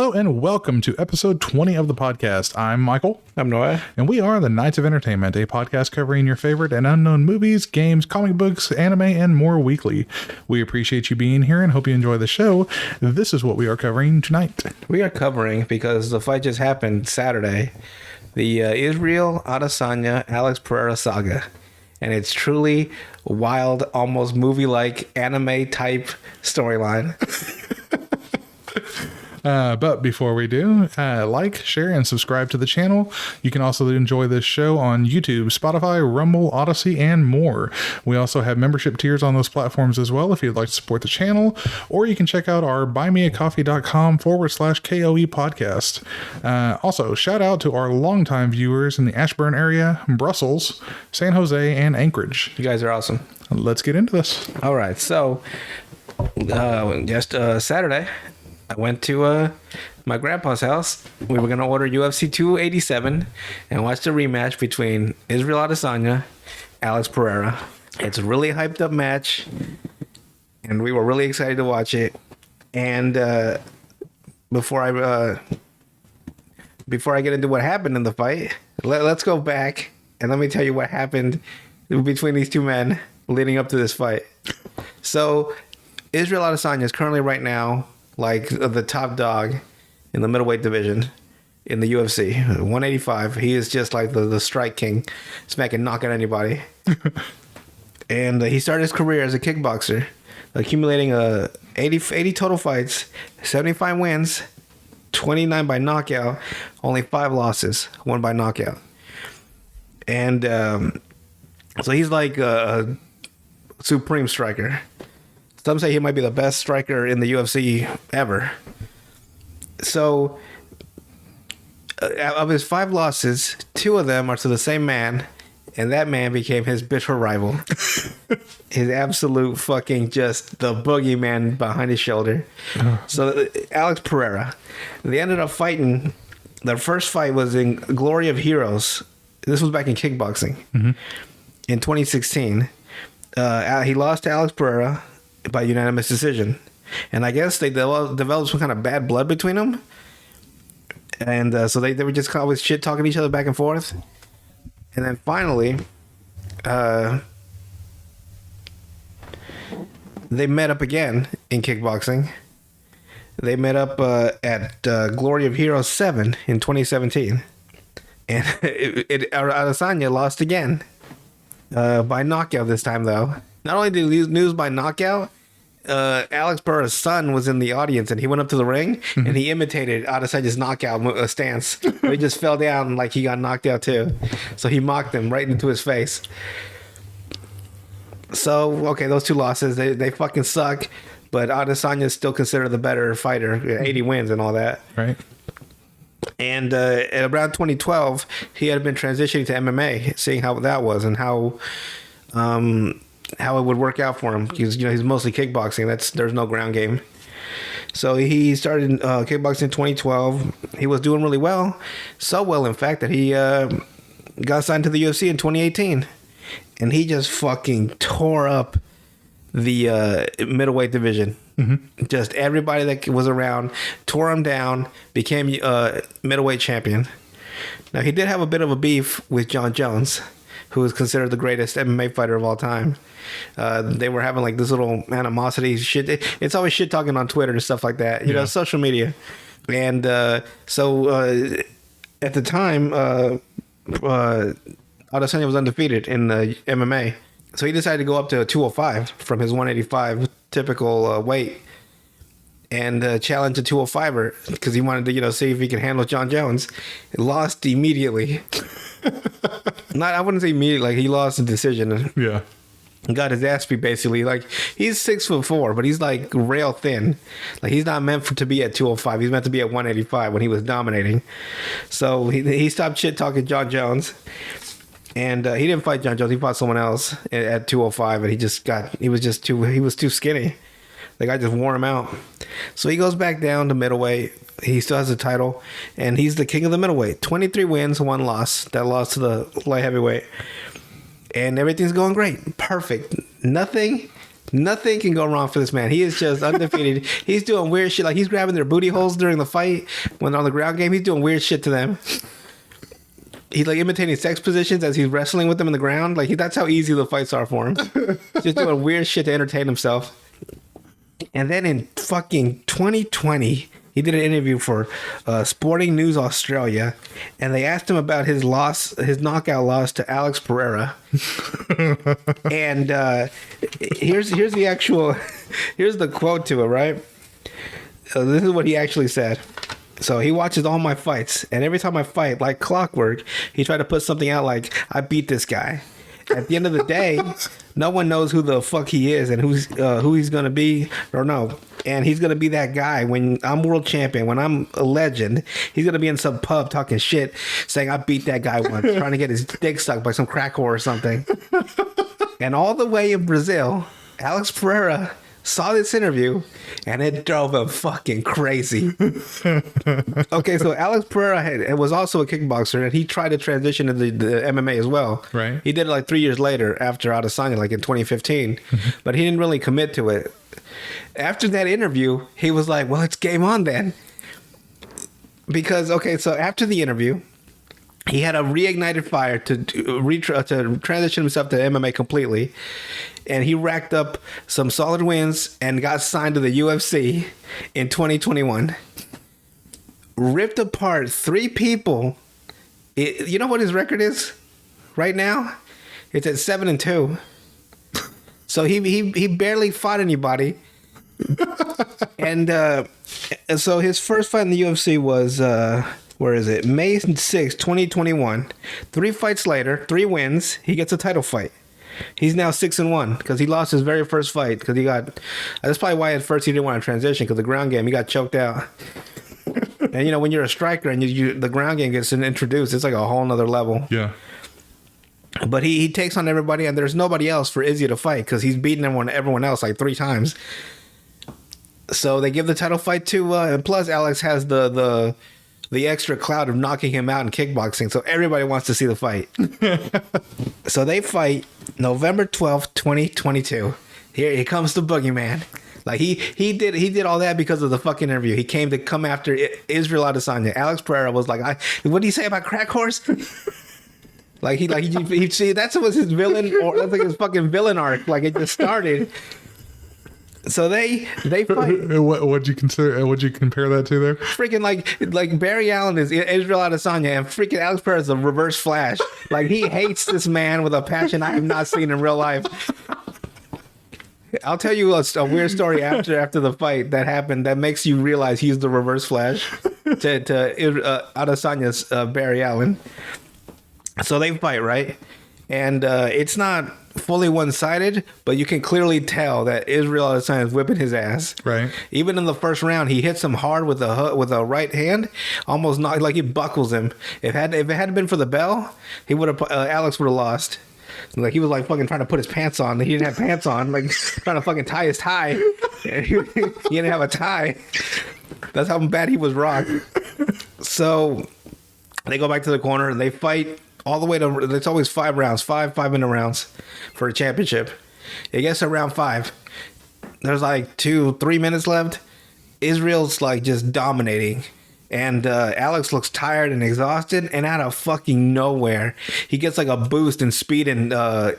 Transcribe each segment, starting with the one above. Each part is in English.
Hello and welcome to episode 20 of the podcast. I'm Michael. I'm Noah. And we are the Knights of Entertainment, a podcast covering your favorite and unknown movies, games, comic books, anime, and more weekly. We appreciate you being here and hope you enjoy the show. This is what we are covering tonight. We are covering, because the fight just happened Saturday, the Israel Adesanya Alex Pereira saga. And it's truly wild, almost movie-like, anime-type storyline. But before we do, like, share, and subscribe to the channel. You can also enjoy this show on YouTube, Spotify, Rumble, Odyssey, and more. We also have membership tiers on those platforms as well if you'd like to support the channel, or you can check out our buymeacoffee.com/KOE podcast. Also, shout out to our longtime viewers in the Ashburn area, Brussels, San Jose, and Anchorage. You guys are awesome. Let's get into this. All right, so just Saturday, I went to my grandpa's house. We were going to order UFC 287 and watch the rematch between Israel Adesanya, Alex Pereira. It's a really hyped up match, and we were really excited to watch it. And before I get into what happened in the fight, let's go back and let me tell you what happened between these two men leading up to this fight. So Israel Adesanya is currently right now like the top dog in the middleweight division in the UFC, 185. He is just like the strike king, smacking, knocking anybody. And he started his career as a kickboxer, accumulating 80 total fights, 75 wins, 29 by knockout, only 5 losses, 1 by knockout. And so he's like a supreme striker. Some say he might be the best striker in the UFC ever. So, of his 5 losses, 2 of them are to the same man, and that man became his bitter rival. His absolute fucking just the boogeyman behind his shoulder. So, Alex Pereira, they ended up fighting. Their first fight was in Glory of Heroes. This was back in kickboxing. Mm-hmm. In 2016. He lost to Alex Pereira by unanimous decision, and I guess they developed some kind of bad blood between them, and so they were just always shit talking each other back and forth. And then finally they met up again in kickboxing. They met up at Glory of Heroes 7 in 2017, and Adesanya lost again by knockout this time, though. Not only did he lose by knockout, Alex Pereira's son was in the audience, and he went up to the ring and he imitated Adesanya's knockout stance. He just fell down like he got knocked out too. So he mocked him right into his face. So, okay, those 2 losses, they fucking suck, but Adesanya is still considered the better fighter, 80 wins and all that. Right. And at around 2012, he had been transitioning to MMA, seeing how that was and how it would work out for him, because he's mostly kickboxing. There's no ground game. So he started kickboxing in 2012. He was doing really well, so well in fact that he got signed to the UFC in 2018, and he just fucking tore up the middleweight division. Mm-hmm. Just everybody that was around tore him down, became middleweight champion. Now he did have a bit of a beef with John Jones, who is considered the greatest MMA fighter of all time. They were having like this little animosity shit. It's always shit talking on Twitter and stuff like that. You know, social media. And so at the time, Adesanya was undefeated in the MMA. So he decided to go up to 205 from his 185 typical weight, and challenge a 205er because he wanted to, see if he could handle John Jones. He lost immediately. I wouldn't say immediately, like he lost the decision. Yeah. Got his ass beat basically. Like he's 6'4", but he's like rail thin. Like he's not meant to be at 205. He's meant to be at 185 when he was dominating. So he stopped shit talking John Jones, and he didn't fight John Jones. He fought someone else at 205, and he was too skinny. The guy just wore him out. So he goes back down to middleweight. He still has the title, and he's the king of the middleweight. 23 wins, 1 loss. That loss to the light heavyweight. And everything's going great. Perfect. Nothing Nothing can go wrong for this man. He is just undefeated. He's doing weird shit. Like he's grabbing their booty holes during the fight when they're on the ground game. He's doing weird shit to them. He's like imitating sex positions as he's wrestling with them in the ground. Like that's how easy the fights are for him. Just doing weird shit to entertain himself. And then in fucking 2020, he did an interview for Sporting News Australia, and they asked him about his knockout loss to Alex Pereira. And here's the quote to it, right? This is what he actually said. So he watches all my fights, and every time I fight, like clockwork, he tried to put something out like, I beat this guy. At the end of the day, no one knows who the fuck he is and who he's going to be or no. And he's going to be that guy when I'm world champion, when I'm a legend. He's going to be in some pub talking shit, saying, I beat that guy once, trying to get his dick sucked by some crack whore or something. And all the way in Brazil, Alex Pereira saw this interview, and it drove him fucking crazy. Okay, so Alex Pereira was also a kickboxer, and he tried to transition into the MMA as well. Right. He did it like 3 years later after Adesanya, like in 2015, but he didn't really commit to it. After that interview, he was like, well, it's game on then. Because, okay, so after the interview, he had a reignited fire to transition himself to MMA completely. And he racked up some solid wins and got signed to the UFC in 2021. Ripped apart 3 people. You know what his record is right now? It's at 7-2. So he barely fought anybody. And so his first fight in the UFC was where is it? May 6, 2021. 3 fights later, 3 wins. He gets a title fight. He's now 6-1 because he lost his very first fight because he got. That's probably why at first he didn't want to transition because the ground game he got choked out. And you know when you're a striker and the ground game gets introduced, it's like a whole nother level. Yeah. But he takes on everybody and there's nobody else for Izzy to fight because he's beaten everyone else like 3 times. So they give the title fight to and plus Alex has the extra cloud of knocking him out in kickboxing. So everybody wants to see the fight. So they fight November 12th, 2022. Here comes the boogeyman. Like he did all that because of the fucking interview. He came to come after Israel Adesanya. Alex Pereira was like, what do you say about crack horse? he see, that's what his villain, or that's like his fucking villain arc. Like it just started. So they fight. What'd you consider? What'd you compare that to there? Freaking like Barry Allen is Israel Adesanya, and freaking Alex Pereira is a reverse Flash. Like he hates this man with a passion I have not seen in real life. I'll tell you a weird story after the fight that happened that makes you realize he's the reverse Flash to Adesanya's Barry Allen. So they fight, right? And it's not fully one-sided, but you can clearly tell that Israel Adesanya is whipping his ass. Right. Even in the first round, he hits him hard with a right hand, almost not like he buckles him. If it hadn't been for the bell, Alex would have lost. Like he was like fucking trying to put his pants on. He didn't have pants on. Like trying to fucking tie his tie. He didn't have a tie. That's how bad he was rocked. So they go back to the corner and they fight all the way to. It's always 5 rounds, 5-minute rounds for a championship. It gets to round 5. There's like 2-3 minutes left. Israel's like just dominating. And Alex looks tired and exhausted, and out of fucking nowhere, he gets like a boost in speed and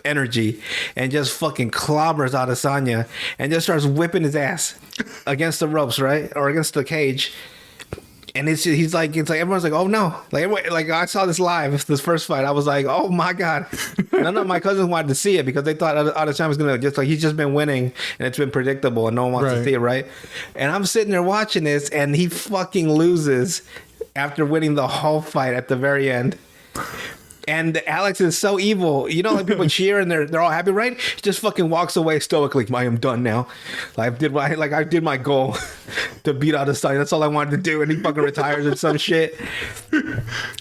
energy, and just fucking clobbers Adesanya, and just starts whipping his ass against the ropes, right, or against the cage. And it's like everyone's like, oh no, like I saw this live, this first fight. I was like, oh my god. None of my cousins wanted to see it because they thought Adesanya was gonna just like he's just been winning and it's been predictable and no one wants to see it, right? And I'm sitting there watching this and he fucking loses after winning the whole fight at the very end. And Alex is so evil. You know, like people cheer and they're all happy, right? He just fucking walks away stoically. I am done now. I did my goal to beat Adesanya. That's all I wanted to do. And he fucking retires or some shit.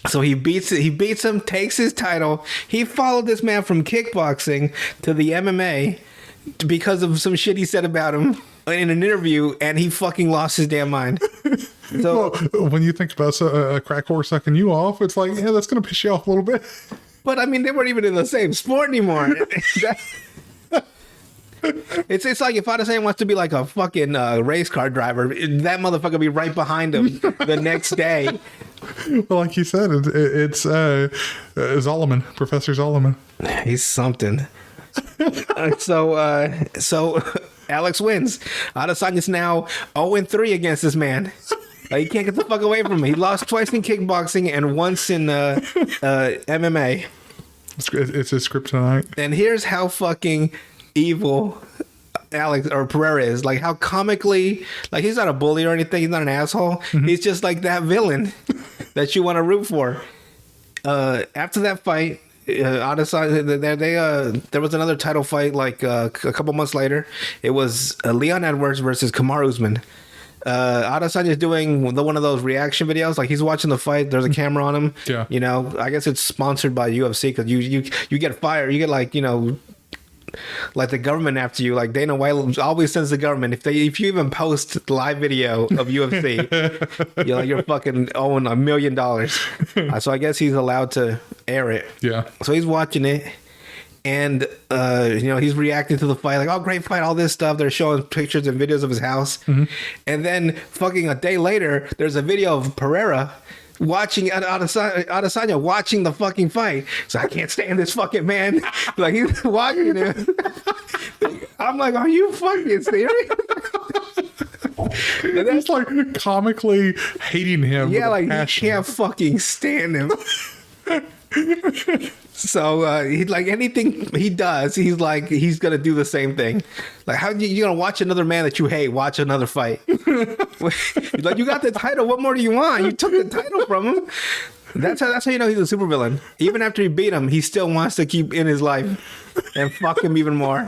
So he beats him, takes his title. He followed this man from kickboxing to the MMA because of some shit he said about him in an interview, and he fucking lost his damn mind. So well, when you think about a crack horse sucking you off, it's like, yeah, that's going to piss you off a little bit. But I mean, they weren't even in the same sport anymore. It's like if Adesanya wants to be like a fucking race car driver, that motherfucker be right behind him the next day. Well, like you said, it's Zolomon, Professor Zolomon. He's something. So Alex wins. Adesanya's now 0-3 against this man. He can't get the fuck away from him. He lost twice in kickboxing and once in MMA. It's his kryptonite. And here's how fucking evil Alex or Pereira is. Like how comically, like he's not a bully or anything. He's not an asshole. Mm-hmm. He's just like that villain that you want to root for. After that fight, Adesanya, there was another title fight like a couple months later. It was Leon Edwards versus Kamaru Usman. Adesanya is doing one of those reaction videos. Like he's watching the fight. There's a camera on him. Yeah. You know, I guess it's sponsored by UFC because you get fired. You get like, you know, like the government after you. Like Dana White always sends the government. If you even post live video of UFC, you're fucking owing $1 million. So I guess he's allowed to air it. Yeah. So he's watching it. And, you know, he's reacting to the fight like, oh, great fight, all this stuff. They're showing pictures and videos of his house. Mm-hmm. And then fucking a day later, there's a video of Pereira watching Adesanya watching the fucking fight. So I can't stand this fucking man. Like, he's watching him. I'm like, are you fucking serious? And that's like comically hating him. Yeah, like, you can't fucking stand him. So he like anything he does, he's like he's gonna do the same thing. Like how you gonna watch another man that you hate watch another fight? Like you got the title. What more do you want? You took the title from him. That's how you know he's a supervillain. Even after he beat him, he still wants to keep in his life and fuck him even more.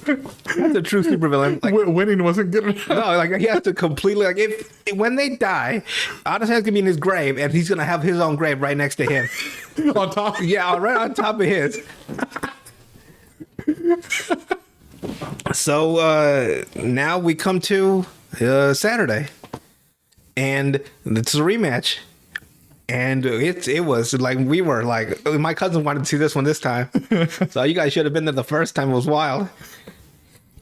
That's a true supervillain. Like, winning wasn't good enough. No, like he has to completely like if when they die, Adesanya's gonna be in his grave and he's gonna have his own grave right next to him. On top? Yeah, right on top of his. So now we come to Saturday, and it's a rematch. And it was like we were like my cousin wanted to see this one this time, so you guys should have been there the first time. It was wild,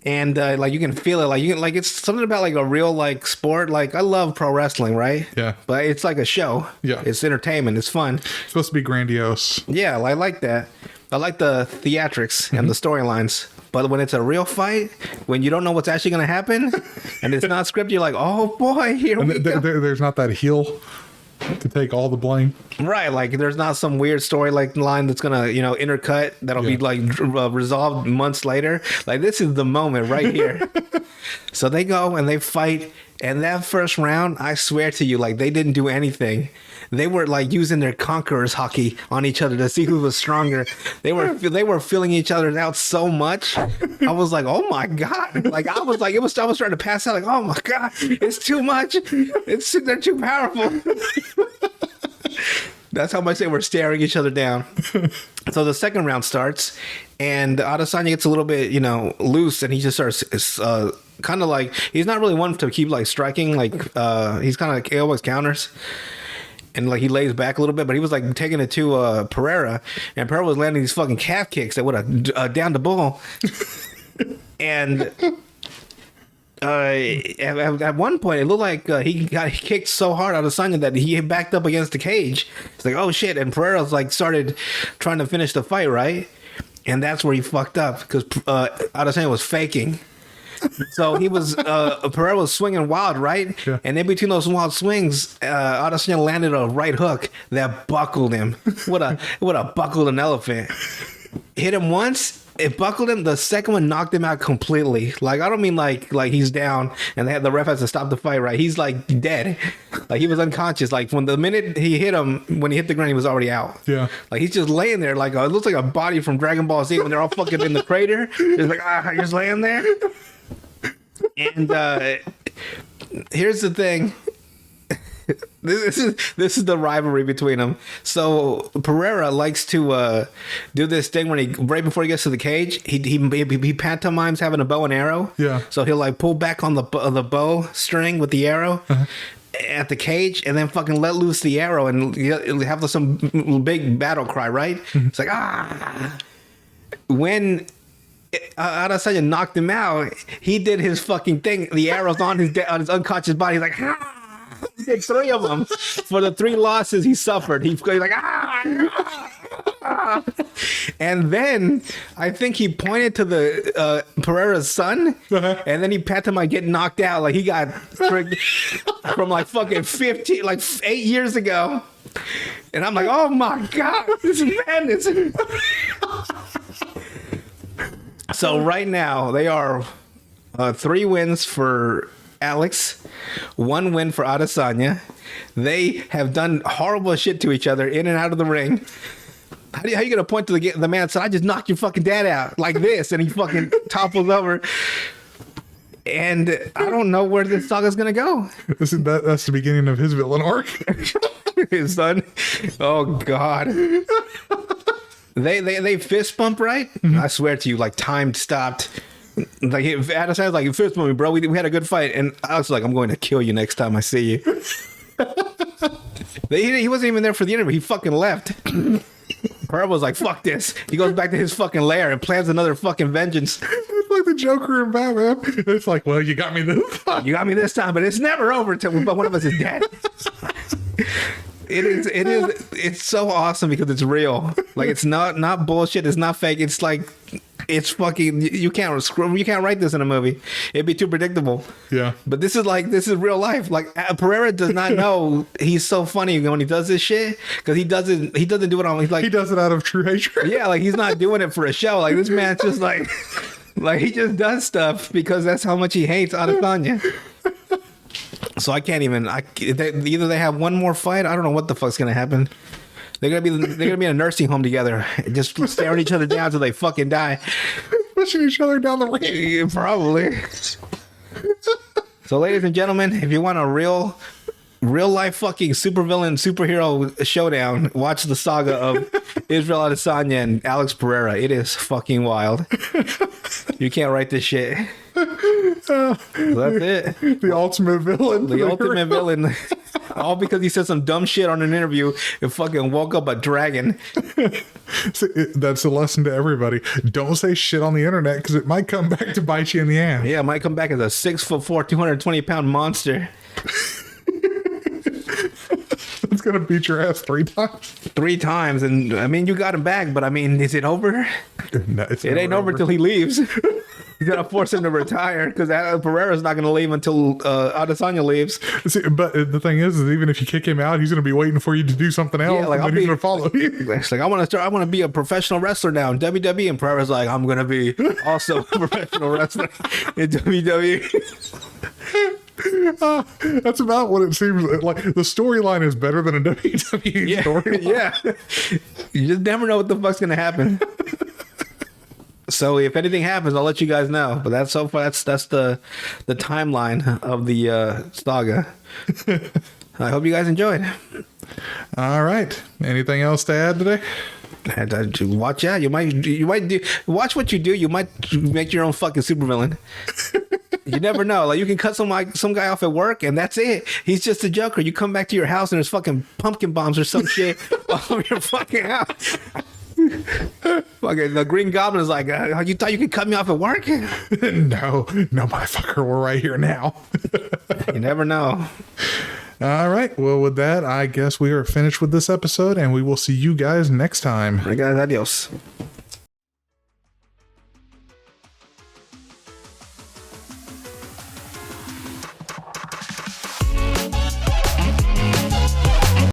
and like you can feel it, like you can like it's something about like a real like sport. Like I love pro wrestling, right? Yeah, but it's like a show. Yeah, it's entertainment. It's fun. It's supposed to be grandiose. Yeah, I like that. I like the theatrics and the storylines. But when it's a real fight, when you don't know what's actually going to happen, and it's not scripted, you're like, oh boy, here we go. There's not that heel to take all the blame, right? Like there's not some weird story like line that's gonna intercut that'll be like resolved months later. Like this is the moment right here. So they go and they fight, and that first round, I swear to you, like they didn't do anything. They were like using their conquerors hockey on each other to see who was stronger. They were filling each other out so much. I was like, oh my god! Like I was trying to pass out. Like, oh my god, it's too much. They're too powerful. That's how much they were staring each other down. So the second round starts, and Adesanya gets a little bit, loose, and he just starts kind of like he's not really one to keep like striking. Like he's kind of like he always counters. And like he lays back a little bit, but he was like taking it to Pereira, and Pereira was landing these fucking calf kicks that would have down the bull. And at one point, it looked like he got kicked so hard out of Adesanya that he backed up against the cage. It's like, oh shit! And Pereira's like started trying to finish the fight, right? And that's where he fucked up because Adesanya was faking. So he was Pereira was swinging wild, right? Yeah. And in between those wild swings, Adesanya landed a right hook that buckled him. What a buckled an elephant. Hit him once, it buckled him. The second one knocked him out completely. Like I don't mean like he's down and the ref has to stop the fight, right? He's like dead. Like he was unconscious. Like when the minute he hit him, when he hit the ground, he was already out. Yeah. Like he's just laying there like it looks like a body from Dragon Ball Z when they're all fucking in the crater. It's like you're just laying there. And here's the thing. This is the rivalry between them. So Pereira likes to do this thing when right before he gets to the cage, he pantomimes having a bow and arrow. Yeah. So he'll like pull back on the bow string with the arrow at the cage, and then fucking let loose the arrow, and he'll have some big battle cry. Right? It's like When Adesanya knocked him out, he did his fucking thing. The arrows on his unconscious body. He's like, he did 3 of them for the 3 losses he suffered. He's like, and then I think he pointed to the Pereira's son, and then he pat him like getting knocked out, like he got tricked from like fucking 15, like 8 years ago. And I'm like, oh my god, this is madness. So right now they are 3 wins for Alex, 1 win for Adesanya. They have done horrible shit to each other in and out of the ring. How you gonna point to the man and say, I just knocked your fucking dad out like this, and he fucking topples over? And I don't know where this Saga's gonna go. That's the beginning of his villain arc. His son. Oh god. They fist bump, right? Mm-hmm. I swear to you, like time stopped. Like Adesanya's like, fist bump me, bro. We had a good fight, and I was like, I'm going to kill you next time I see you. He wasn't even there for the interview. He fucking left. Pereira was like, fuck this. He goes back to his fucking lair and plans another fucking vengeance. It's like the Joker in Batman. It's like, well, you got me this time. You got me this time, but it's never over until one of us is dead. It's so awesome because it's real. Like, it's not bullshit. It's not fake. It's like, it's fucking, you can't write this in a movie. It'd be too predictable. Yeah. But this is real life. Like, Pereira does not know he's so funny when he does this shit, because he doesn't do it on, he's like, he does it out of true hatred. Yeah, like he's not doing it for a show. Like, this man's just like he just does stuff because that's how much he hates Adesanya. So I can't even. Either they have one more fight. I don't know what the fuck's gonna happen. They're gonna be in a nursing home together, just staring each other down till they fucking die, pushing each other down the ring. Probably. So, ladies and gentlemen, if you want a real life fucking superhero showdown, watch the saga of Israel Adesanya and Alex Pereira. It is fucking wild. You can't write this shit. So that's it. The ultimate villain. The ultimate villain. All because he said some dumb shit on an interview and fucking woke up a dragon. See, that's a lesson to everybody. Don't say shit on the internet, because it might come back to bite you in the ass. Yeah, it might come back as a 6'4", 220-pound monster. It's gonna beat your ass 3 times. 3 times, and I mean, you got him back, but I mean, is it over? No, it ain't over till he leaves. You gotta force him to retire, because Pereira's not gonna leave until Adesanya leaves. See, but the thing is even if you kick him out, he's gonna be waiting for you to do something else. Yeah, like, and then he's gonna follow you. It's like, I want to be a professional wrestler now in WWE, and Pereira's like, I'm gonna be also a professional wrestler in WWE. That's about what it seems like. The storyline is better than a WWE story. Yeah, you just never know what the fuck's gonna happen. So if anything happens, I'll let you guys know. But that's so far. That's the timeline of the saga. I hope you guys enjoyed. All right. Anything else to add today? Watch out. You might do. Watch what you do. You might make your own fucking supervillain. You never know. Like, you can cut some guy off at work, and that's it. He's just a joker. You come back to your house and there's fucking pumpkin bombs or some shit all over your fucking house. Fucking the Green Goblin is like, you thought you could cut me off at work? No, motherfucker. We're right here now. You never know. All right. Well, with that, I guess we are finished with this episode, and we will see you guys next time. All right, guys. Adios.